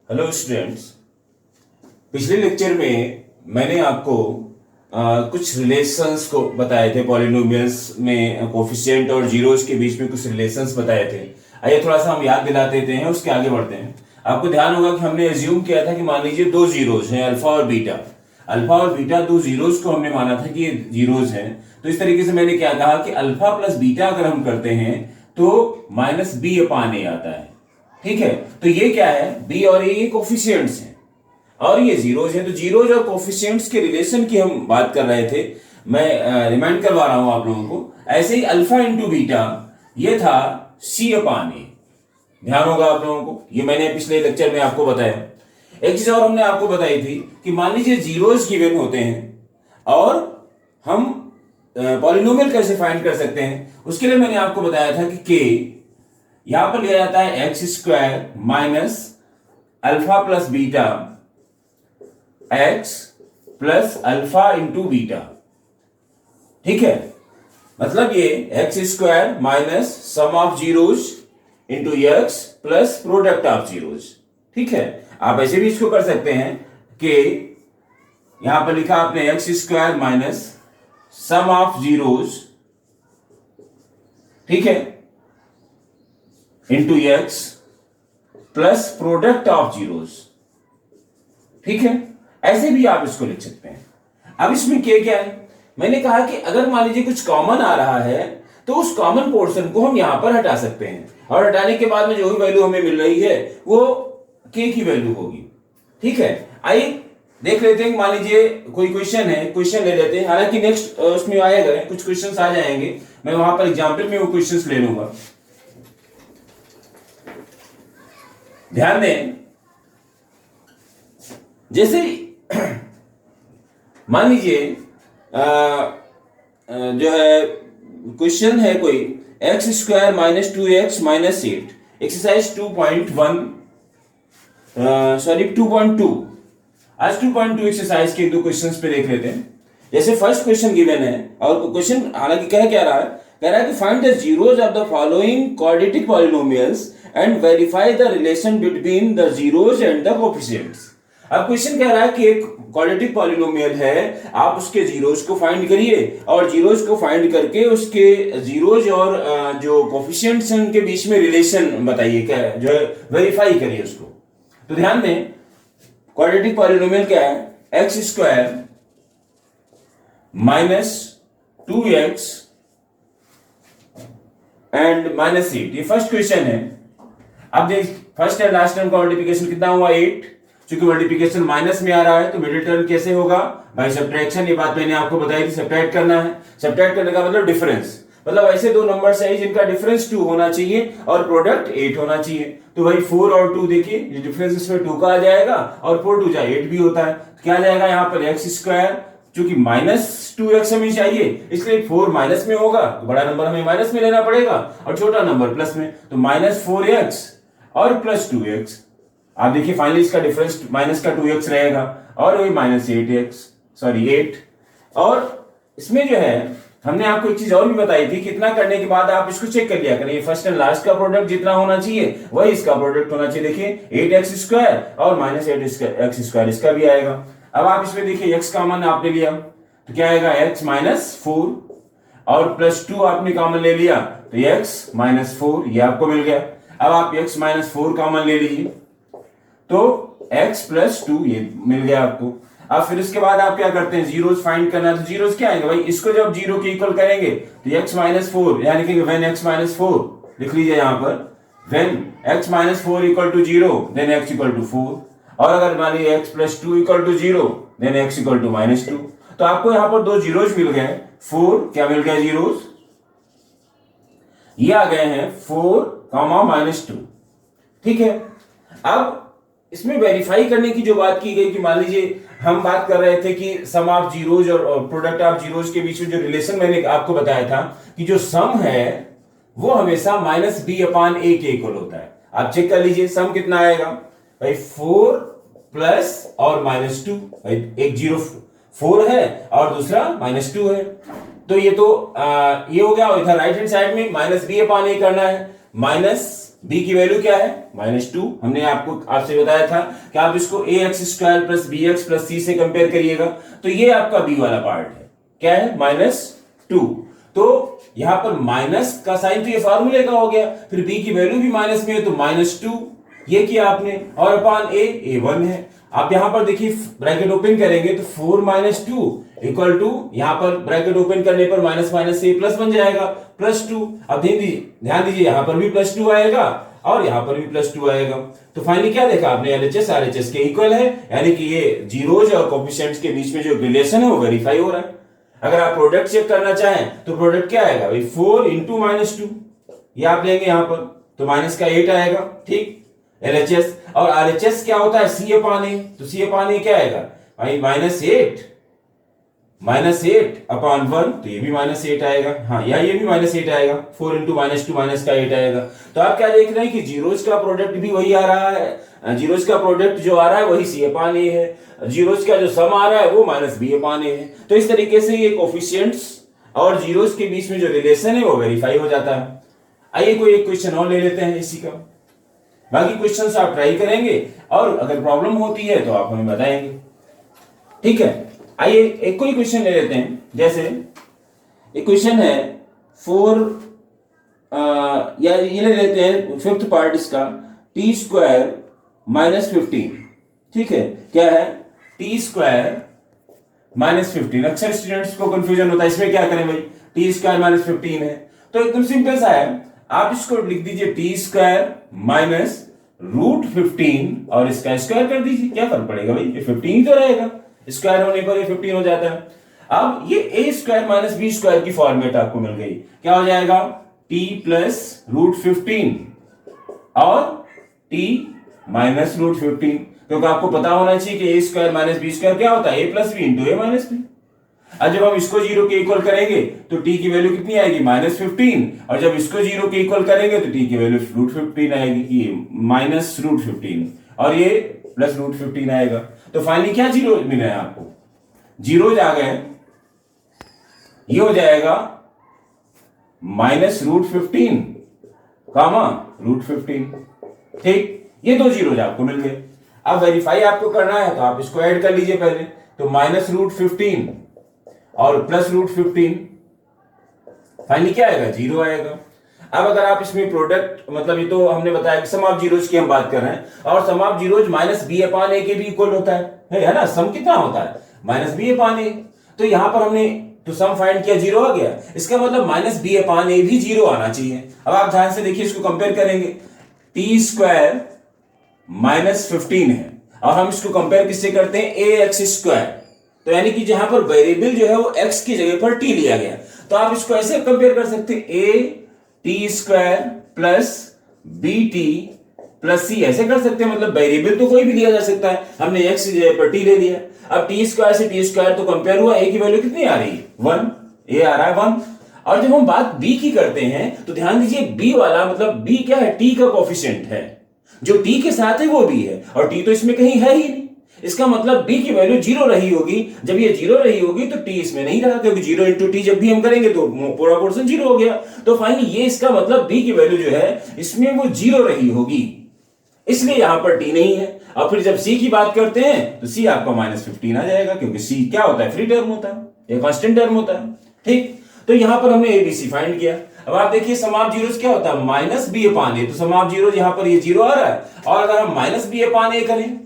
Hello students. पिछले lecture में मैंने आपको कुछ रिलेशंस को बताए थे। पॉलिनोमियल्स में कोफिशिएंट और जीरोस के बीच में कुछ रिलेशंस बताए थे। आइए थोड़ा सा हम याद दिला देते हैं, उसके आगे बढ़ते हैं। आपको ध्यान होगा कि हमने एज्यूम किया था कि मान लीजिए दो जीरोस हैं, अल्फा और बीटा। अल्फा और बीटा दो जीरोस को हमने माना था कि ये जीरोस हैं। तो इस तरीके से मैंने क्या कहा कि अल्फा प्लस बीटा अगर हम करते हैं तो माइनस बी अपान ए आता है। ठीक है, तो ये क्या है, बी और ए ये कोफिशिएंट्स हैं और ये जीरोज हैं। तो जीरोज और कोफिशिएंट्स के रिलेशन की हम बात कर रहे थे। मैं रिमाइंड करवा रहा हूं आप लोगों को। ऐसे ही अल्फा इंटू बीटा ये था सी अपान ए। ध्यान होगा आप लोगों को, ये मैंने पिछले लेक्चर में आपको बताया। एक चीज और हमने आपको बताई थी कि मान लीजिए जीरोज गिवन होते हैं और हम पॉलिनोमियल कैसे फाइंड कर सकते हैं, उसके लिए मैंने आपको बताया था कि के यहां पर लिया जाता है x square minus alpha plus beta x plus alpha into beta. ठीक है, मतलब ये x square minus sum of zeros into x plus product of zeros. ठीक है, आप ऐसे भी इसको कर सकते हैं कि यहां पर लिखा आपने x square minus sum of zeros, ठीक है, into x plus product of zeros. ठीक है, ऐसे भी आप इसको लिख सकते हैं। अब इसमें क्या है, मैंने कहा कि अगर मान लीजिए कुछ कॉमन आ रहा है तो उस कॉमन पोर्शन को हम यहां पर हटा सकते हैं और हटाने के बाद में जो भी वैल्यू हमें मिल रही है वो के की वैल्यू होगी। ठीक है, आइए देख लेते हैं। मान लीजिए कोई क्वेश्चन है, क्वेश्चन ले लेते हैं। हालांकि नेक्स्ट उसमें आएगा, कुछ क्वेश्चन आ जाएंगे, मैं वहां पर एग्जाम्पल में वो क्वेश्चन ले लूंगा। ध्यान दें, जैसे मान लीजिए जो है क्वेश्चन है कोई x square minus two x minus eight, exercise 2.1 sorry 2.2। आज 2.2 एक्सरसाइज के दो क्वेश्चंस पे देख लेते हैं। जैसे फर्स्ट क्वेश्चन गिवन है और क्वेश्चन हालांकि कह क्या रहा है, कह रहा है कि find the zeros of the following quadratic polynomials and verify the relation between the zeros and the coefficients. अब क्वेश्चन कह रहा है कि एक क्वाड्रेटिक पॉलिनोमियल है, आप उसके जीरोज को फाइंड करिए और जीरोज को फाइंड करके उसके जीरोज और जो कोफिशिएंट्स हैं उनके बीच में रिलेशन बताइए, क्या जो है वेरीफाई करिए उसको। तो ध्यान दें, क्वाड्रेटिक पॉलिनोमियल क्या है, x square minus 2x and minus 8, ये फर्स्ट क्वेश्चन है। अब देख फर्स्ट एंड लास्ट टर्म का मल्टीप्लिकेशन कितना हुआ, 8। चूंकि मल्टीप्लिकेशन माइनस में आ रहा है तो मिडिल टर्म कैसे होगा, बाय सब्ट्रैक्शन। ये बात मैंने आपको बताई थी, सब्ट्रैक्ट करना है। सब्ट्रैक्ट करने का मतलब डिफरेंस, मतलब ऐसे दो नंबर्स है जिनका डिफरेंस 2 होना चाहिए और प्रोडक्ट 8 होना चाहिए। तो भाई 4 और 2 देखिए, ये डिफरेंस इसमें 2 का आ जाएगा और 4 2 8 भी होता है। तो क्या आ जाएगा यहाँ पर एक्स स्क्वायर, चूंकि माइनस 2x हमें चाहिए इसलिए 4 माइनस में होगा तो बड़ा नंबर हमें माइनस में लेना पड़ेगा और छोटा नंबर प्लस में, तो माइनस 4x और प्लस 2x। आप देखिए फाइनली इसका डिफरेंस माइनस का 2x रहेगा और वही माइनस 8। और इसमें जो है हमने आपको एक चीज और भी बताई थी, कितना करने के बाद आप इसको चेक कर लिया करें, फर्स्ट एंड लास्ट का प्रोडक्ट जितना होना चाहिए वही इसका प्रोडक्ट होना चाहिए। देखिए 8x स्क्वायर और माइनस 8x स्क्वायर इसका भी आएगा। अब आप इसमें देखिए x कॉमन आपने लिया तो क्या आएगा, x माइनस 4 और प्लस 2 आपने कॉमन ले लिया तो x माइनस 4, ये आपको मिल गया। अब आप x माइनस 4 कॉमन ले लीजिए तो x प्लस 2 ये मिल गया आपको। अब फिर इसके बाद आप क्या करते हैं, जीरोस फाइंड करना है। तो जीरोस क्या आएंगे भाई, इसको जब जीरो के इक्वल करेंगे तो x माइनस 4, यानी लिखेंगे व्हेन x माइनस 4, लिख लीजिए यहां पर when x minus 4 equal to 0 then x equal to 4। और अगर मान लीजिए x plus 2 equal to 0 then x equal to minus 2। तो आपको यहां पर दो जीरोस मिल गए, 4 क्या मिल गया जीरोस, ये आ गए हैं 4 माइनस 2। ठीक है, अब इसमें वेरीफाई करने की जो बात की गई कि मान लीजिए हम बात कर रहे थे कि सम ऑफ जीरोज और प्रोडक्ट ऑफ जीरोज के बीच में जो रिलेशन मैंने आपको बताया था कि जो सम है वो हमेशा माइनस बी अपान ए के इक्वल होता है। आप चेक कर लीजिए सम कितना आएगा भाई, 4 प्लस और माइनस 2। एक 0 4 है और दूसरा माइनस 2 है, तो ये तो ये हो गया। इधर राइट हैंड साइड में माइनस बी अपान ए करना है, माइनस b की वैल्यू क्या है -2। हमने आपसे बताया था कि आप इसको ax² plus bx plus c से कंपेयर करिएगा, तो ये आपका b वाला पार्ट है, क्या है -2। तो यहां पर माइनस का साइन तो ये फार्मूले का हो गया, फिर b की वैल्यू भी माइनस में है तो -2 ये किया आपने, और अपान a 1 है। आप यहां पर देखिए ब्रैकेट ओपन करेंगे तो 4 - 2 इक्वल टू, यहां पर ब्रैकेट ओपन करने पर माइनस माइनस से प्लस बन जाएगा +2। अब ध्यान दीजिए यहां पर भी +2 आएगा और यहां पर भी +2 आएगा। तो फाइनली क्या देखा आपने, एलएचएस आरएचएस के इक्वल है, यानी कि ये जीरोज और कोफिशिएंट्स के बीच में जो रिलेशन है वो वेरीफाई हो रहा है। अगर आप प्रोडक्ट चेक करना चाहें तो प्रोडक्ट क्या आएगा भाई, 4 × -2 ये आप लेंगे यहां पर, तो माइनस का 8 आएगा, ठीक। एलएचएस और आरएचएस क्या होता है, C/A, तो C/A क्या आएगा भाई -8 अपान 1, तो ये भी -8 आएगा, हाँ या ये भी -8 आएगा, 4 × -2 माइनस का 8 आएगा। तो आप क्या देख रहे हैं कि जीरोज का प्रोडक्ट भी वही आ रहा है, जीरोज का प्रोडक्ट जो आ रहा है वही C/A है, जीरोज का जो सम आ रहा है वो -B/A है। तो इस तरीके से ये कोफिशिएंट्स और जीरोज के बीच में जो रिलेशन है वो वेरीफाई हो जाता है। आइए कोई एक क्वेश्चन और ले लेते हैं इसी का, बाकी क्वेश्चंस आप ट्राई करेंगे और अगर प्रॉब्लम होती है तो आप हमें बताएंगे, ठीक है। आइए एक कोई क्वेश्चन ले लेते हैं, जैसे एक क्वेश्चन है 4 या ये ले लेते हैं 5th पार्ट इसका, t² -15, ठीक है, क्या है t² -15। अक्सर स्टूडेंट्स को कंफ्यूजन होता है इसमें क्या करें भाई, t² -15 है, तो एकदम सिंपल सा है, आप इसको लिख दीजिए t² -√15 और इसका स्क्वायर कर दीजिए, क्या फर्क पड़ेगा भाई, ये 15 ही तो रहेगा, स्क्वायर होने पर ये 15 हो जाता है। अब ये a² - b² की फॉर्मेट आपको मिल गई, क्या हो जाएगा t + √15 और t -√15, क्योंकि आपको पता होना चाहिए कि a² - b² क्या होता है, a + b × a - b। अब जब हम इसको 0 के इक्वल करेंगे तो t की वैल्यू कितनी आएगी -15, और जब इसको 0 के इक्वल करेंगे तो t की वैल्यू √15 आएगी, ये -√15 और ये +√15 आएगा। तो फाइनली क्या जीरो मिला है आपको, जीरोज आ गए, ये हो जाएगा -√15 √15, ठीक, ये दो जीरोज आपको मिल गए। अब वेरीफाई आपको करना है तो आप इसको ऐड कर लीजिए पहले, तो -√15 और +√15, फाइनली क्या आएगा 0 आएगा। अब अगर आप इसमें प्रोडक्ट, मतलब ये तो हमने बताया कि सम ऑफ जीरोज की हम बात कर रहे हैं, और सम ऑफ जीरोज -B/A के भी इक्वल होता है ना, सम कितना होता है -B/A। तो यहां पर हमने तो सम फाइंड किया, 0 आ गया, इसका मतलब -B/A भी 0 आना चाहिए। अब आप ध्यान से देखिए, इसको कंपेयर करेंगे, t² -15 है और हम इसको कंपेयर किससे करते हैं, ax², तो यानी कि जहां पर वेरिएबल जो है वो x की जगह पर t लिया गया, तो आप इसको ऐसे कंपेयर कर सकते हैं, at² plus bt plus c, ऐसे कर सकते हैं, मतलब वेरिएबल तो कोई भी लिया जा सकता है, हमने x की जगह पर t ले लिया। अब t² से t² तो कंपेयर हुआ, a की वैल्यू कितनी आ रही है 1, a आ रहा है 1। और जब हम बात b की करते हैं तो ध्यान दीजिए, b वाला मतलब b क्या है, t का कोफिशिएंट है, जो t के साथ है वो b है, और t तो इसमें कहीं है ही नहीं, इसका मतलब b की वैल्यू 0 रही होगी। जब ये 0 रही होगी तो t इसमें नहीं रहा, क्योंकि 0 × t जब भी हम करेंगे तो पूरा पोर्शन 0 हो गया। तो फाइनली ये इसका मतलब b की वैल्यू जो है इसमें वो 0 रही होगी, इसलिए यहां पर t नहीं है। और फिर जब c की बात करते हैं तो c आपका -15 आ जाएगा, क्योंकि c क्या होता है, फ्री टर्म होता है, ये कांस्टेंट टर्म होता है, ठीक। तो यहां पर हमने ABC फाइंड किया। अब आप देखिए सम ऑफ जीरोज क्या होता है, -B/A, तो सम ऑफ जीरोज यहां पर ये 0 आ रहा है, और अगर हम -B/A करें,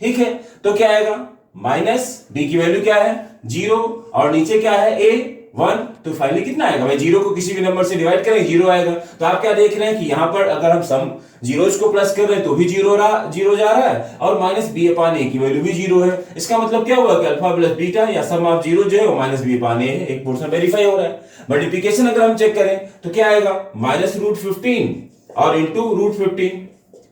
ठीक है, तो क्या आएगा, -b की वैल्यू क्या है 0 और नीचे क्या है a 1, तो फाइनली कितना आएगा भाई, 0 को किसी भी नंबर से डिवाइड करें 0 आएगा। तो आप क्या देख रहे हैं कि यहां पर अगर हम सम जीरोज को प्लस कर रहे हैं तो भी 0 जा रहा है, और -B/A की वैल्यू भी 0 है। इसका मतलब क्या हुआ कि अल्फा प्लस बीटा या सम ऑफ जीरो जो है वो -B/A है, एक पोर्शन वेरीफाई हो रहा है। मल्टीप्लिकेशन अगर हम चेक करें तो क्या आएगा, -√15 और √15,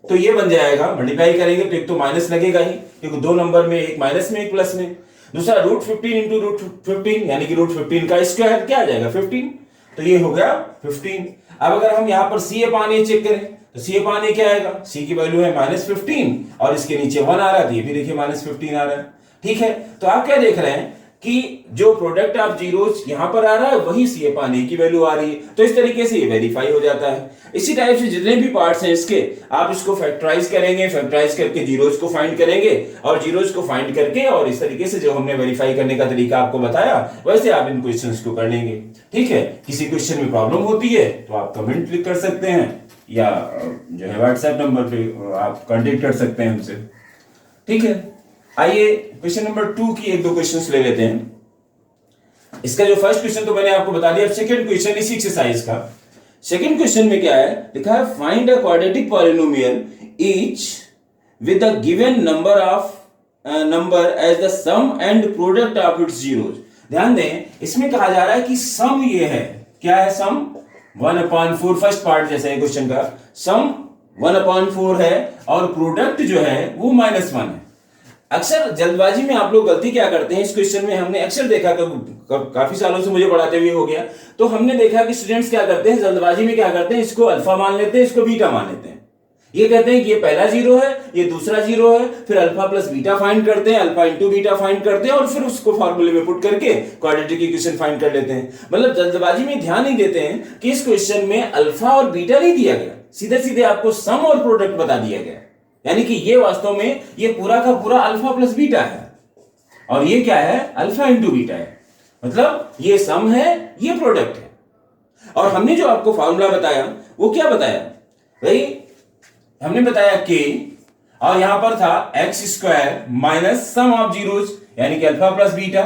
तो ये बन जाएगा, मल्टीप्लाई करेंगे तो एक तो माइनस लगेगा ही, क्योंकि दो नंबर में एक माइनस में एक प्लस में, दूसरा √15 × √15 यानी कि √15 का स्क्वायर क्या आ जाएगा 15, तो ये हो गया 15। अब अगर हम यहाँ पर C/A चेक करें तो C/A क्या आएगा, C की वैल्यू है -15 और इसके नीचे 1 आ रहा है, तो ये भी देखिए -15 आ रहा है, ठीक है। तो आप क्या देख रहे हैं कि जो प्रोडक्ट ऑफ जीरोस यहां पर आ रहा है वही सी एफ आने की वैल्यू आ रही है, तो इस तरीके से ये वेरीफाई हो जाता है। इसी टाइप से जितने भी पार्ट्स हैं इसके, आप इसको फैक्टराइज करेंगे, फैक्टराइज करके जीरोस को फाइंड करेंगे, और जीरोस को फाइंड करके और इस तरीके से जो हमने वेरीफाई करने का तरीका आपको बताया वैसे आप इन क्वेश्चंस को कर लेंगे। ठीक है, किसी क्वेश्चन में प्रॉब्लम होती है तो आप कमेंट लिख कर सकते हैं, या जो है व्हाट्सएप नंबर पे आप कांटेक्ट कर सकते हैं हमसे। ठीक है, आइए क्वेश्चन नंबर 2 की एक दो क्वेश्चंस ले लेते हैं। इसका जो फर्स्ट क्वेश्चन तो मैंने आपको बता दिया, अब सेकंड क्वेश्चन इसी एक्सरसाइज का। सेकंड क्वेश्चन में क्या है, लिखा है find a quadratic polynomial each with the given number as the sum and product of its zeros. ध्यान दें, इसमें कहा जा रहा है कि सम ये है, क्या है सम, 1/4, फर्स्ट पार्ट जैसे है क्वेश्चन का, सम 1/4 है और प्रोडक्ट जो है वो -1 है। अक्सर जल्दबाजी में आप लोग गलती क्या करते हैं, इस क्वेश्चन में हमने अक्सर देखा, काफी सालों से मुझे पढ़ाते हुए हो गया, तो हमने देखा कि स्टूडेंट्स क्या करते हैं जल्दबाजी में, क्या करते हैं, इसको अल्फा मान लेते हैं, इसको बीटा मान लेते हैं। ये कहते हैं कि ये पहला जीरो है, ये दूसरा जीरो है, फिर अल्फा प्लस बीटा फाइंड करते हैं, अल्फा इंटू बीटा फाइंड करते हैं, और फिर उसको फॉर्मूले में पुट करके क्वाड्रेटिक इक्वेशन फाइंड कर लेते हैं। मतलब जल्दबाजी में ध्यान नहीं देते हैं कि इस क्वेश्चन में अल्फा और बीटा नहीं दिया गया, सीधे सीधे आपको सम और प्रोडक्ट बता दिया गया, यानी कि ये वास्तव में ये पूरा का पूरा अल्फा प्लस बीटा है, और ये क्या है, अल्फा इंटू बीटा है। मतलब ये सम है, ये प्रोडक्ट है। और हमने जो आपको फॉर्मूला बताया वो क्या बताया भाई, हमने बताया k, और यहां पर था x² minus sum of zeros, यानी कि alpha plus beta,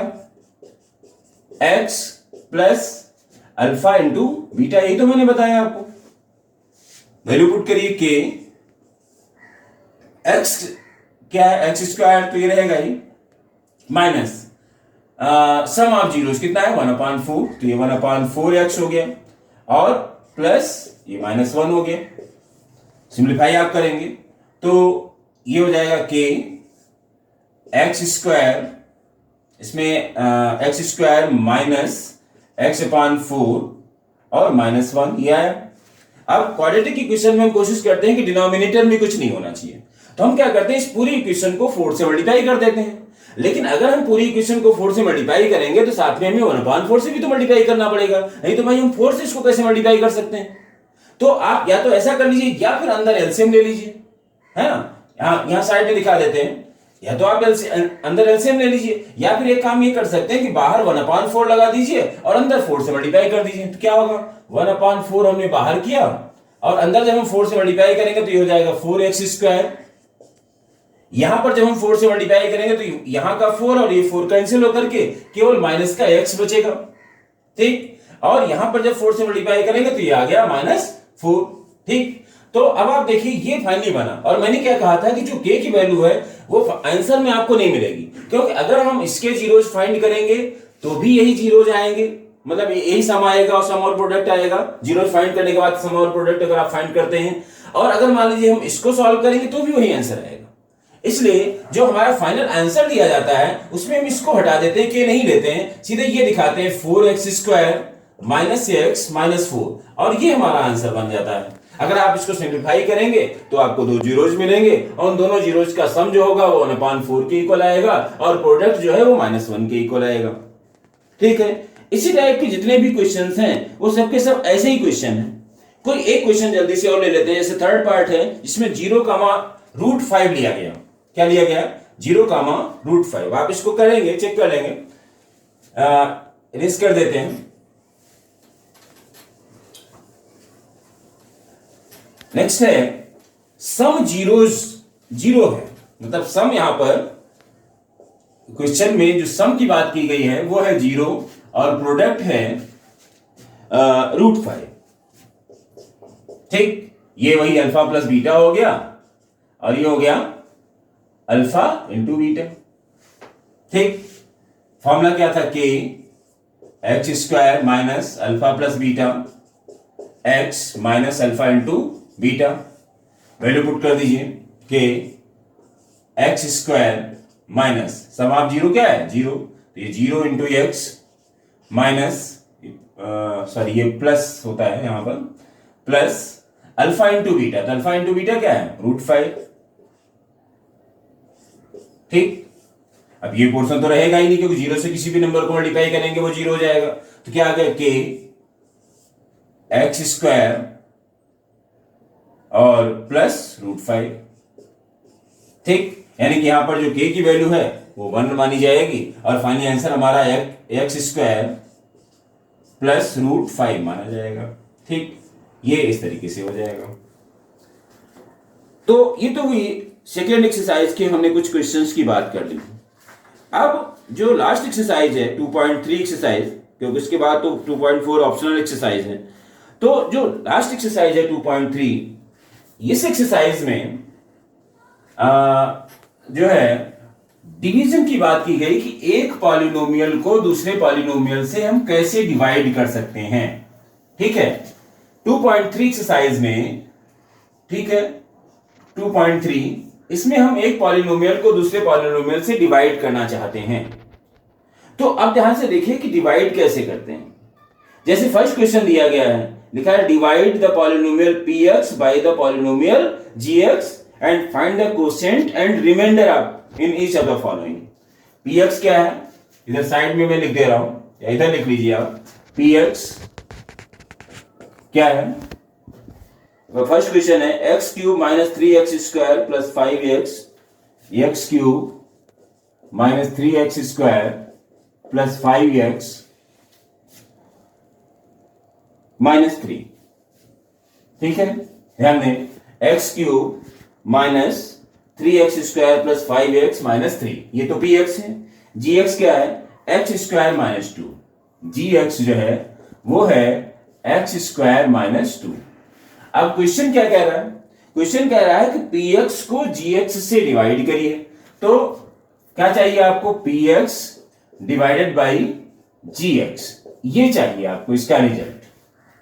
x plus alpha into beta, यही तो मैंने बताया आपको। वैल्यू पुट करिए k, x क्या है, x², तो ये रहेगा ही, माइनस सम ऑफ जीरोस कितना है, 1/4, तो ये 1/4x हो गया, और प्लस ये -1 हो गया। सिंप्लीफाई आप करेंगे तो ये हो जाएगा k x², इसमें x² माइनस x/4 और -1 ये आया। अब क्वाड्रेटिक इक्वेशन में हम कोशिश करते हैं कि डिनोमिनेटर में कुछ नहीं होना चाहिए, तो हम क्या करते हैं, इस पूरी इक्वेशन को 4 से मल्टीप्लाई कर देते हैं। लेकिन अगर हम पूरी इक्वेशन को 4 से मल्टीप्लाई करेंगे तो साथ में हमें 1/4 से भी तो मल्टीप्लाई करना पड़ेगा, नहीं तो भाई हम 4 से इसको कैसे मल्टीप्लाई कर सकते हैं। तो आप या तो ऐसा कर लीजिए, या फिर अंदर एलसीएम ले लीजिए, है ना, यहां साइड में दिखा देते हैं, या तो आप अंदर एलसीएम ले लीजिए, या फिर एक काम ये कर सकते हैं कि बाहर 1/4 लगा दीजिए और अंदर 4 से मल्टीप्लाई कर दीजिए, तो क्या होगा, 1/4 हमने बाहर किया और अंदर जब हम 4 से मल्टीप्लाई करेंगे तो ये हो जाएगा 4x²। यहां पर जब हम 4 से मल्टीप्लाई करेंगे तो यहां का 4 और ये 4 कैंसिल होकर के केवल माइनस का x बचेगा, ठीक, और यहां पर जब 4 से मल्टीप्लाई करेंगे तो ये आ गया -4, ठीक। तो अब आप देखिए ये फाइनली बना, और मैंने क्या कहा था कि जो k की वैल्यू है वो आंसर में आपको नहीं मिलेगी, क्योंकि अगर हम इसके जीरोज फाइंड करेंगे तो भी यही जीरोज आएंगे, मतलब यही सम आएगा और सम और प्रोडक्ट आएगा। जीरोज फाइंड करने के बाद सम और प्रोडक्ट अगर आप फाइंड करते हैं, और अगर मान लीजिए हम इसको सॉल्व करेंगे तो भी वही आंसर आएगा। इसलिए जो हमारा फाइनल आंसर दिया जाता है उसमें हम इसको हटा देते हैं, k नहीं लेते हैं, सीधे ये दिखाते हैं 4x² माइनस x माइनस 4, और ये हमारा आंसर बन जाता है। अगर आप इसको सिंप्लीफाई करेंगे तो आपको 2 जीरोज मिलेंगे, और उन दोनों जीरोज का सम जो होगा वो 1/4 के इक्वल आएगा, और प्रोडक्ट जो है वो -1 के इक्वल आएगा, ठीक है। इसी टाइप के जितने भी क्वेश्चंस हैं वो सबके सब ऐसे ही क्वेश्चन हैं। कोई एक क्वेश्चन जल्दी से और ले लेते हैं, जैसे थर्ड पार्ट है जिसमें 0,√5 लिया गया। क्या लिया गया, 0,√5। आप इसको करेंगे, चेक कर लेंगे, इरेज कर देते हैं। नेक्स्ट है सम जीरोज 0 है, मतलब सम यहां पर क्वेश्चन में जो सम की बात की गई है वो है 0 और प्रोडक्ट है √5, ठीक। ये वही अल्फा प्लस बीटा हो गया, और ये हो गया अल्फा इंटू बीटा, ठीक। फॉर्मूला क्या था, k x² minus alpha plus beta x minus alpha into beta. Value put कर दीजिए, k x² minus sum of 0 क्या है, 0, तो ये 0 इंटू x माइनस सॉरी ये प्लस होता है यहां पर, प्लस अल्फा इंटू बीटा, तो अल्फा इंटू बीटा क्या है, √5, ठीक। अब ये पोर्शन तो रहेगा ही नहीं, क्योंकि जीरो से किसी भी नंबर को मल्टीप्लाई करेंगे वो जीरो हो जाएगा। तो क्या आ गया, के एक्स स्क्वायर और प्लस √5। ठीक, यानी कि यहां पर जो के की वैल्यू है वो 1 मानी जाएगी और फाइनल आंसर हमारा एक्स स्क्वायर प्लस √5 माना जाएगा। ठीक, ये इस तरीके से हो जाएगा। तो ये तो हुई सेकेंड एक्सरसाइज के, हमने कुछ क्वेश्चंस की बात कर ली। अब जो लास्ट एक्सरसाइज है 2.3 एक्सरसाइज, क्योंकि उसके बाद तो 2.4 ऑप्शनल एक्सरसाइज है, तो जो लास्ट एक्सरसाइज है 2.3, इस एक्सरसाइज में जो है डिवीजन की बात की गई कि एक पॉलिनोमियल को दूसरे पॉलिनोमियल से हम कैसे डिवाइड कर सकते हैं। ठीक है, 2.3 एक्सरसाइज में, ठीक है 2.3, इसमें हम एक पॉलिनोमियल को दूसरे पॉलिनोमियल से डिवाइड करना चाहते हैं। तो अब ध्यान से देखिए कि डिवाइड कैसे करते हैं। जैसे फर्स्ट क्वेश्चन दिया गया है, लिखा है divide the polynomial px by the polynomial gx and find the quotient and remainder of in each of the following. px क्या है, इधर साइड में मैं लिख दे रहा हूं, या इधर लिख लीजिए आप। px क्या है, फर्स्ट क्वेश्चन है x cube minus 3x square plus 5x, x cube minus 3x square plus 5x minus 3। ठीक है, ध्यान दें, x cube minus 3x square plus 5x minus 3, ये तो px है। gx क्या है, x स्क्वायर माइनस 2, gx जो है वो है x स्क्वायर माइनस 2। अब क्वेश्चन क्या कह रहा है, क्वेश्चन कह रहा है कि px को gx से डिवाइड करिए। तो क्या चाहिए आपको, px डिवाइडेड बाई gx, ये चाहिए आपको इसका रिजल्ट,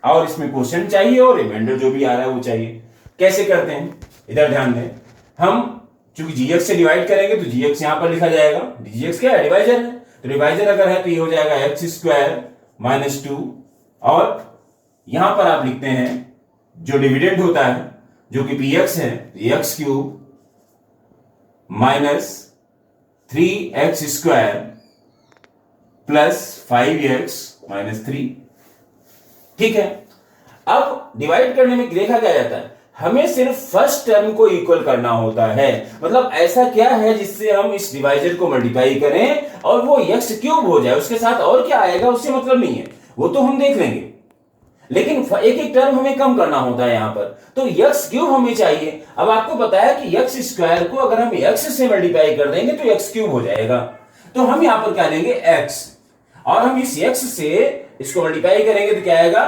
और इसमें क्वेश्चन चाहिए और रिमाइंडर जो भी आ रहा है वो चाहिए। कैसे करते हैं, इधर ध्यान दें, हम चूंकि gx से डिवाइड करेंगे तो gx यहां पर लिखा जाएगा, gx क्या है, डिवाइजर है, तो डिवाइजर अगर है तो ये हो जाएगा x स्क्वायर माइनस 2, और यहां पर आप लिखते हैं जो डिविडेंड होता है जो कि px है, x cube minus 3x square plus 5x minus 3। ठीक है, अब डिवाइड करने में देखा क्या जाता है, हमें सिर्फ फर्स्ट टर्म को इक्वल करना होता है। मतलब ऐसा क्या है जिससे हम इस डिवाइजर को मल्टीप्लाई करें और वो x क्यूब हो जाए, उसके साथ और क्या आएगा उससे मतलब नहीं है, वो तो हम देख लेंगे, लेकिन एक एक टर्म हमें कम करना होता है यहां पर। तो x क्यूब हमें चाहिए। अब आपको बताया कि x स्क्वायर को अगर हम x से मल्टीप्लाई कर देंगे तो x क्यूब हो जाएगा, तो हम यहां पर क्या लेंगे x, और हम इस x से इसको मल्टीप्लाई करेंगे तो क्या आएगा,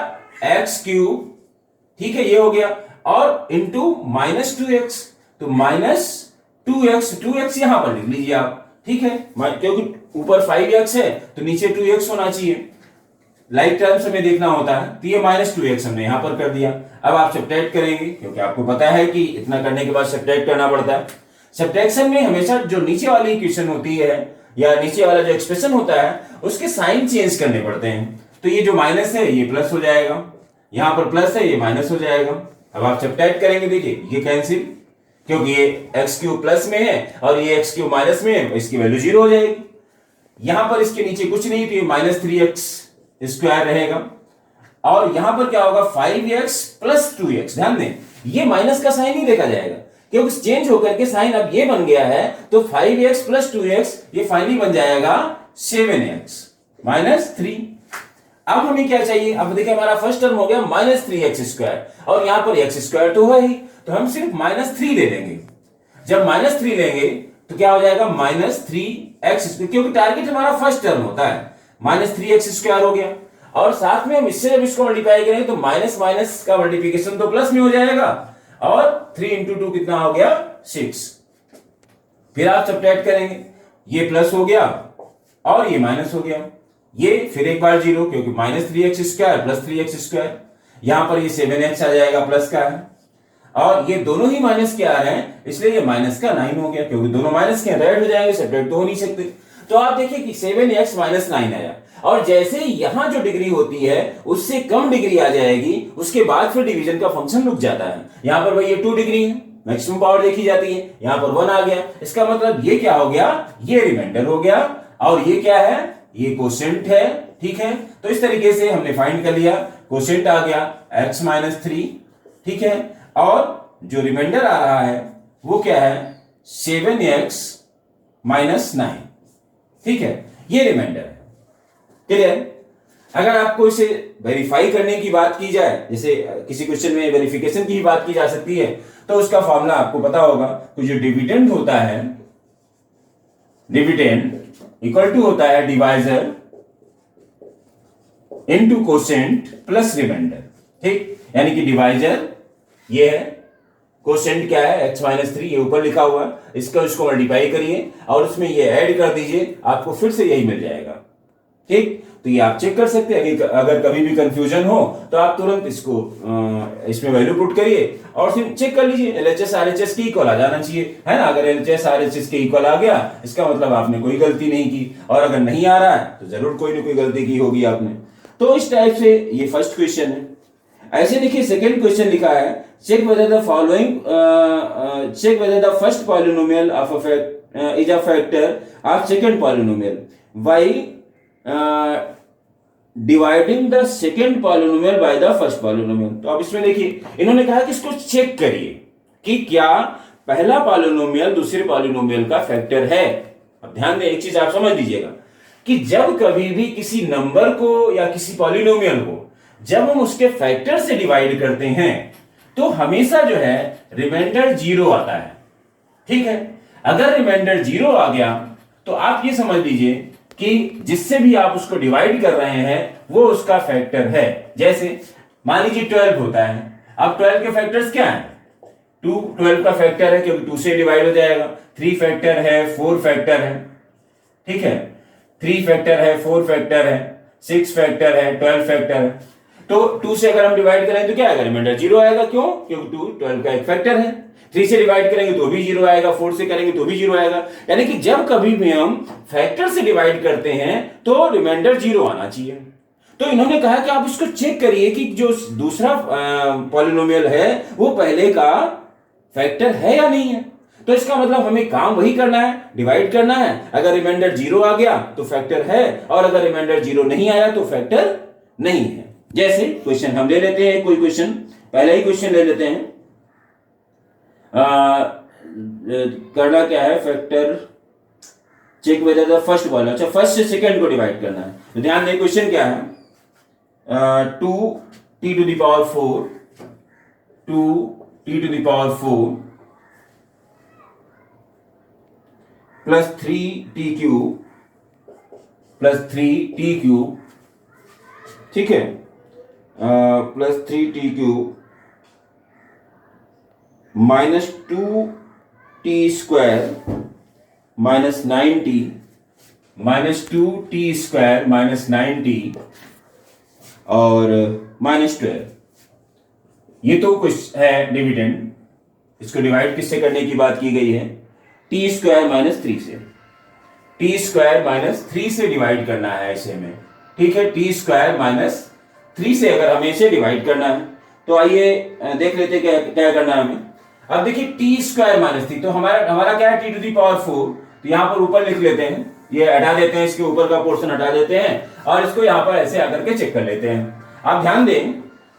x क्यूब। ठीक है, ये हो गया, और इंटू माइनस 2x, तो माइनस 2x यहां पर लिख लीजिए आप। ठीक है, क्योंकि ऊपर 5x है तो नीचे 2x होना चाहिए, लाइक टर्म्स हमें देखना होता है, तो ये माइनस 2x हमने यहां पर कर दिया। अब आप सब्ट्रैक्ट करेंगे, क्योंकि आपको पता है कि इतना करने के बाद सब्ट्रैक्ट करना पड़ता है। सब्ट्रैक्शन में हमेशा जो नीचे वाली इक्वेशन होती है या नीचे वाला जो एक्सप्रेशन होता है उसके साइन चेंज करने पड़ते हैं। तो ये जो माइनस है ये प्लस हो जाएगा, यहां पर प्लस है ये माइनस हो जाएगा। अब आप सब्ट्रैक्ट करेंगे, देखिए ये कैंसिल, क्योंकि ये एक्स क्यूब प्लस में है और ये एक्स क्यूब माइनस में है, इसकी वैल्यू 0 हो जाएगी। यहां पर इसके नीचे कुछ नहीं, तो ये माइनस 3x स्क्वायर रहेगा, और यहां पर क्या होगा 5x प्लस 2x। ध्यान दें, ये माइनस का साइन नहीं देखा जाएगा क्योंकि चेंज होकर के साइन अब ये बन गया है, तो 5x प्लस 2x ये फाइनली बन जाएगा 7x माइनस 3। अब हमें क्या चाहिए, अब देखिए हमारा फर्स्ट टर्म हो गया माइनस 3x स्क्वायर, और यहां पर x स्क्वायर तो है ही, तो हम सिर्फ माइनस 3 ले लेंगे। जब माइनस 3 लेंगे तो क्या हो जाएगा, माइनस 3x, क्योंकि टारगेट हमारा फर्स्ट टर्म होता है, माइनस 3x स्क्वायर हो गया, और साथ में हम इससे जब इसको मल्टीप्लाई करेंगे तो माइनस माइनस का मल्टीप्लिकेशन तो प्लस में हो जाएगा, और 3 इंटू 2 कितना हो गया 6। फिर आप सब्ट्रैक्ट करेंगे, ये प्लस हो गया और ये माइनस हो गया, ये फिर एक बार 0, क्योंकि minus 3x square plus 3x square, यहां पर ये 7x आ जाएगा, प्लस का है, और ये दोनों ही माइनस के आ रहे हैं, इसलिए ये माइनस का 9 हो गया, क्योंकि दोनों माइनस के ऐड हो जाएंगे, सब्ट्रैक्ट तो हो नहीं सकते। तो आप देखिए कि 7x माइनस 9 आया, और जैसे ही यहां जो डिग्री होती है उससे कम डिग्री आ जाएगी, उसके बाद फिर डिवीजन का फंक्शन रुक जाता है। यहां पर भाई ये 2 डिग्री है, मैक्सिमम पावर देखी जाती है, यहां पर 1 आ गया, इसका मतलब ये क्या हो गया, ये रिमाइंडर हो गया, और ये क्या है, ये कोशेंट है। ठीक है, तो इस तरीके से हमने फाइंड कर लिया, कोशेंट आ गया x माइनस 3। ठीक है, और जो रिमाइंडर आ रहा है वो क्या है, 7x माइनस 9। ठीक है, ये रिमाइंडर है। क्लियर? अगर आपको इसे वेरीफाई करने की बात की जाए, जैसे किसी क्वेश्चन में वेरिफिकेशन की बात की जा सकती है, तो उसका फॉर्मूला आपको पता होगा। तो जो डिविडेंड होता है, डिविडेंड इक्वल टू होता है divisor into quotient plus remainder. ठीक, यानी कि डिवाइजर ये है, कोशेंट क्या है, x माइनस 3, ये ऊपर लिखा हुआ है, इसका उसको मल्टीप्लाई करिए और उसमें ये ऐड कर दीजिए, आपको फिर से यही मिल जाएगा। ठीक, तो ये आप चेक कर सकते हैं, अगर कभी भी कंफ्यूजन हो तो आप तुरंत इसको इसमें वैल्यू पुट करिए और फिर चेक कर लीजिए, एलएचएस आरएचएस के इक्वल आ जाना चाहिए, है ना। अगर एलएचएस आरएचएस के इक्वल आ गया, इसका मतलब आपने कोई गलती नहीं की, और अगर नहीं आ रहा है तो जरूर कोई ना कोई गलती की होगी आपने। तो इस टाइप से ये फर्स्ट क्वेश्चन है। ऐसे देखिए सेकेंड क्वेश्चन लिखा है, check whether the following, check whether the first polynomial of a is a factor of second polynomial by dividing the second polynomial by the first polynomial. तो अब इसमें देखिए, इन्होंने कहा कि इसको चेक करिए कि क्या पहला पॉलिनोमियल दूसरे पॉलिनोमियल का फैक्टर है। अब ध्यान दें, एक चीज आप समझ लीजिएगा कि जब कभी भी किसी नंबर को या किसी पॉलिनोमियल को जब हम उसके फैक्टर से डिवाइड करते हैं तो हमेशा जो है रिमाइंडर 0 आता है। ठीक है, अगर रिमाइंडर 0 आ गया तो आप ये समझ लीजिए कि जिससे भी आप उसको डिवाइड कर रहे हैं वो उसका फैक्टर है। जैसे मान लीजिए 12 होता है, अब 12 के फैक्टर्स क्या है, 2 12 का फैक्टर है क्योंकि 2 से डिवाइड हो जाएगा, 3 फैक्टर है, 4 फैक्टर है। ठीक है, 3 फैक्टर है, 4 फैक्टर है, 6 फैक्टर है, 12 फैक्टर है। तो 2 से अगर हम डिवाइड करें तो क्या आएगा, रिमाइंडर 0 आएगा। क्यों? क्योंकि 2 12 का एक फैक्टर है। 3 से डिवाइड करेंगे तो भी 0 आएगा, 4 से करेंगे तो भी 0 आएगा। यानी कि जब कभी भी हम फैक्टर से डिवाइड करते हैं तो रिमाइंडर 0 आना चाहिए। तो इन्होंने कहा कि आप इसको चेक करिए कि जो दूसरा पॉलिनोमियल है वो पहले का फैक्टर है या नहीं है। तो इसका मतलब हमें काम वही करना है, डिवाइड करना है। अगर रिमाइंडर 0 आ गया तो फैक्टर है, और अगर रिमाइंडर 0 नहीं आया तो फैक्टर नहीं है। जैसे क्वेश्चन हम ले लेते हैं, कोई क्वेश्चन, पहला ही क्वेश्चन ले लेते हैं। करना क्या है, factor check whether the first polynomial, अच्छा फर्स्ट से सेकंड को डिवाइड करना है। तो ध्यान दें क्वेश्चन क्या है, 2t to the power 4 2t to the power 4 plus 3t cube plus 3t cube, ठीक है, plus 3t cube minus 2t square minus 9t minus 2t square minus 9t और माइनस 12। ये तो कुछ है डिविडेंड, इसको डिवाइड किससे करने की बात की गई है, टी स्क्वायर माइनस 3 से। टी स्क्वायर माइनस 3 से डिवाइड करना है इसे हमें, ठीक है। टी स्क्वायर माइनस 3 से अगर हमें इसे डिवाइड करना है तो आइए देख लेते क्या क्या करना है हमें। अब देखिए टी स्क्वायर माइनस 3, तो हमारा क्या है, टी टू दी पावर 4। तो यहां पर ऊपर लिख लेते हैं, ये हटा देते हैं, इसके ऊपर का पोर्शन हटा देते हैं और इसको यहां पर ऐसे आकर के चेक कर लेते हैं। आप ध्यान दें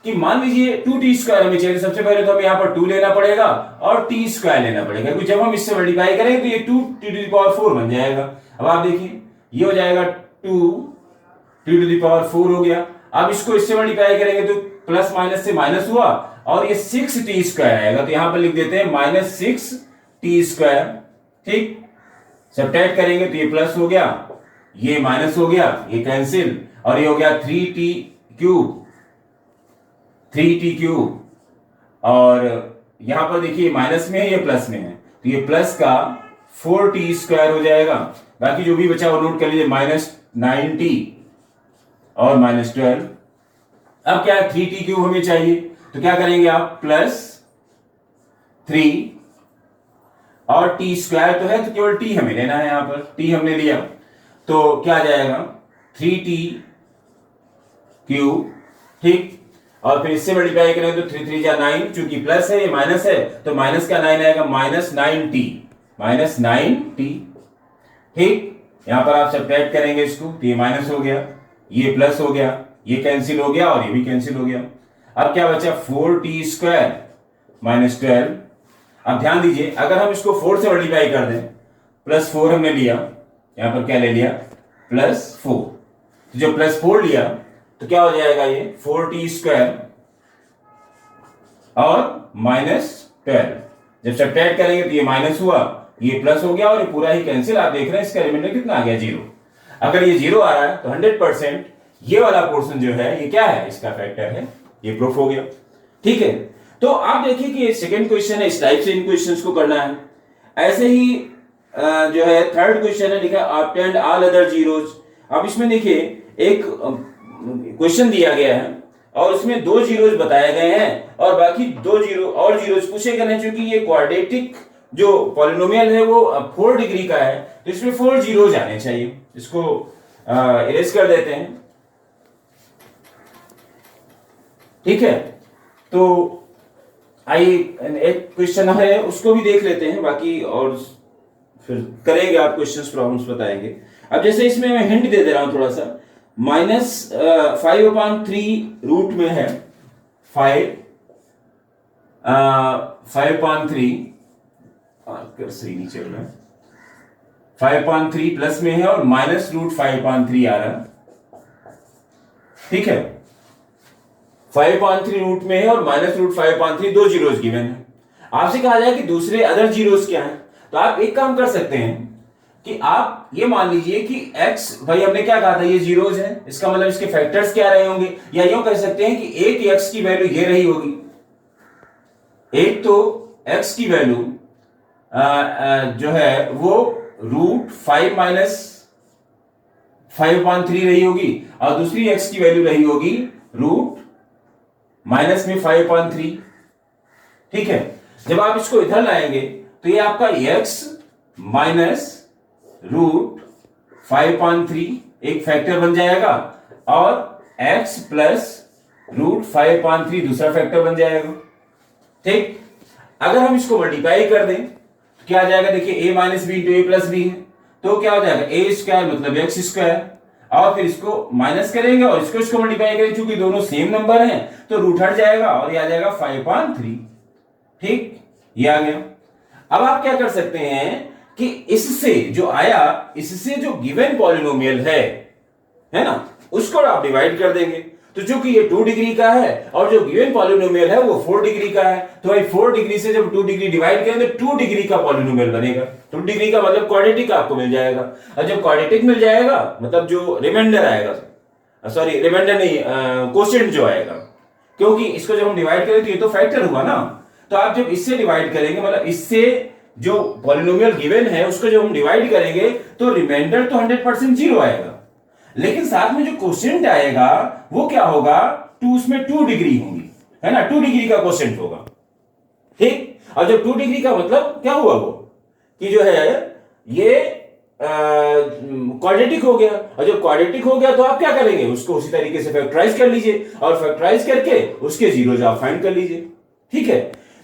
कि मान लीजिए 2t स्क्वायर हमें चाहिए, सबसे पहले तो हमें यहां पर 2 लेना पड़ेगा और t स्क्वायर लेना पड़ेगा, क्योंकि जब हम इससे मल्टीप्लाई करेंगे तो ये 2t टू दी पावर 4 बन जाएगा। अब आप देखिए ये हो जाएगा 2t टू दी पावर 4 हो गया। अब इसको इससे मल्टीप्लाई करेंगे तो प्लस माइनस से माइनस हुआ और ये 6t स्क्वायर आएगा, तो यहां पर लिख देते हैं माइनस 6t स्क्वायर, ठीक। सब्ट्रैक्ट करेंगे तो ये प्लस हो गया, ये माइनस हो गया, ये कैंसिल, और ये हो गया 3t क्यूब, 3t क्यूब, और यहां पर देखिए माइनस में है, ये प्लस में है, तो ये प्लस का 4t स्क्वायर हो जाएगा। बाकी जो भी बचा वो नोट कर लीजिए, माइनस 9t और माइनस 12। अब क्या 3t क्यूब हमें चाहिए, तो क्या करेंगे आप, प्लस 3 और t स्क्वायर तो है तो केवल t हमें लेना है, यहां पर t हमने लिया तो क्या आ जाएगा 3t क्यूब, ठीक। और फिर इससे मल्टीप्लाई करेंगे तो 3 3 जा 9, चूंकि प्लस है ये माइनस है तो माइनस का 9 आएगा, -9t। ठीक, यहां पर आप सब्ट्रैक्ट करेंगे इसको तो ये माइनस हो गया, ये प्लस हो गया, ये कैंसिल हो गया और ये भी कैंसिल हो गया। अब क्या बचा, 4t² -12। अब ध्यान दीजिए, अगर हम इसको 4 से मल्टीप्लाई कर दें, +4 हमने लिया, यहां पर क्या ले लिया, +4, तो जब +4 लिया तो क्या हो जाएगा, ये 4t² और -12। जब सब्ट्रैक्ट करेंगे तो ये माइनस हुआ, ये प्लस हो गया और ये पूरा ही कैंसिल। आप देख रहे हैं इसका रिमाइंडर कितना आ गया, 0। अगर ये 0 आ रहा है तो 100% ये वाला पोर्शन जो है ये क्या है, इसका फैक्टर है, ये प्रूफ हो गया। ठीक है, तो आप देखिए कि ये सेकंड क्वेश्चन है, इस टाइप से इन क्वेश्चंस को करना है। ऐसे ही जो है थर्ड क्वेश्चन है, लिखा ऑब्टेंड ऑल अदर जीरोज। अब इसमें देखिए एक क्वेश्चन दिया गया है और उसमें 2 जीरोज बताए गए हैं और बाकी 2 जीरो और जीरोज पूछे गए हैं। क्योंकि ये क्वाड्रेटिक जो पॉलिनोमियल है वो 4 डिग्री का है तो इसमें 4 जीरोज आने चाहिए। इसको इरेज कर देते हैं। ठीक है, तो आइए एक क्वेश्चन है उसको भी देख लेते हैं, बाकी और फिर करेंगे, आप क्वेश्चंस प्रॉब्लम्स बताएंगे। अब जैसे इसमें मैं हिंट दे दे रहा हूं थोड़ा सा, -5/3 रूट में है 5/3 सही नहीं चल रहा है, 5/3 प्लस में है और -√5/3 आ रहा है। ठीक है, 5/3 रूट में है और -√5/3 2 जीरोस गिवन है। आपसे कहा जाए कि दूसरे अदर जीरोस क्या हैं, तो आप एक काम कर सकते हैं कि आप ये मान लीजिए कि x, भाई हमने क्या कहा था, ये जीरोस है, इसका मतलब इसके फैक्टर्स क्या रहे होंगे, या यूं कह सकते हैं कि एक x की वैल्यू ये रही होगी। एक तो x की वैल्यू जो है वो √5 - 5/3 रही होगी और दूसरी x की वैल्यू रही होगी √-5/3। ठीक है, जब आप इसको इधर लाएंगे तो ये आपका x -√5/3 एक फैक्टर बन जाएगा और x +√5/3 दूसरा फैक्टर बन जाएगा। ठीक, अगर हम इसको मल्टीप्लाई कर दें तो क्या आ जाएगा, देखिए a - b × a + b है तो क्या हो जाएगा, a² मतलब x², और फिर इसको माइनस करेंगे और इसको मल्टीप्लाई करेंगे, क्योंकि दोनों सेम नंबर हैं तो रूट हट जाएगा और ये आ जाएगा 5/3। ठीक, ये आ गया। अब आप क्या कर सकते हैं कि इससे जो आया, इससे जो गिवन पॉलिनोमियल है ना, उसको आप डिवाइड कर देंगे। तो चूंकि ये 2 डिग्री का है और जो गिवन पॉलिनोमियल है वो 4 डिग्री का है, तो भाई 4 डिग्री से जब 2 डिग्री डिवाइड करेंगे तो 2 डिग्री का पॉलिनोमियल बनेगा। 2 डिग्री का मतलब क्वाड्रेटिक आपको मिल जाएगा, और जब क्वाड्रेटिक मिल जाएगा मतलब जो रिमाइंडर आएगा, सॉरी रिमाइंडर नहीं, क्वोशिएंट जो आएगा, क्योंकि इसको जब हम डिवाइड करें तो ये तो फैक्टर हुआ ना, तो आप जब इससे डिवाइड करेंगे मतलब इससे जो पॉलिनोमियल गिवन है उसको जब हम डिवाइड करेंगे तो रिमाइंडर तो 100% 0 आएगा, लेकिन साथ में जो क्वोशिएंट आएगा वो क्या होगा, 2, उसमें 2 डिग्री होंगी, है ना, 2 डिग्री का क्वोशिएंट होगा। ठीक, और जब 2 डिग्री का मतलब क्या हुआ, वो कि जो है ये क्वाड्रेटिक हो गया, और जब क्वाड्रेटिक हो गया तो आप क्या करेंगे, उसको उसी तरीके से फैक्टराइज कर लीजिए और फैक्टराइज करके उसके जीरोज आप फाइंड कर लीजिए। ठीक है,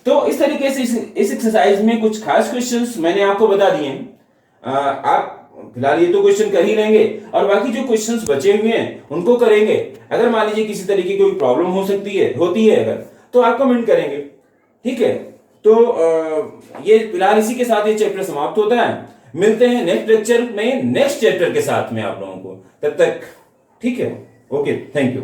तो इस तरीके से इस एक्सरसाइज में कुछ खास क्वेश्चंस मैंने आपको बता दिए हैं। आप फिलहाल ये तो क्वेश्चन कर ही लेंगे और बाकी जो क्वेश्चंस बचे हुए हैं उनको करेंगे। अगर मान लीजिए किसी तरीके की कोई प्रॉब्लम होती है अगर, तो आप कमेंट करेंगे। ठीक है, तो ये फिलहाल इसी के साथ ये चैप्टर समाप्त होता है। मिलते हैं नेक्स्ट लेक्चर में नेक्स्ट चैप्टर के साथ में आप लोगों को, तब तक ठीक है, ओके, थैंक यू।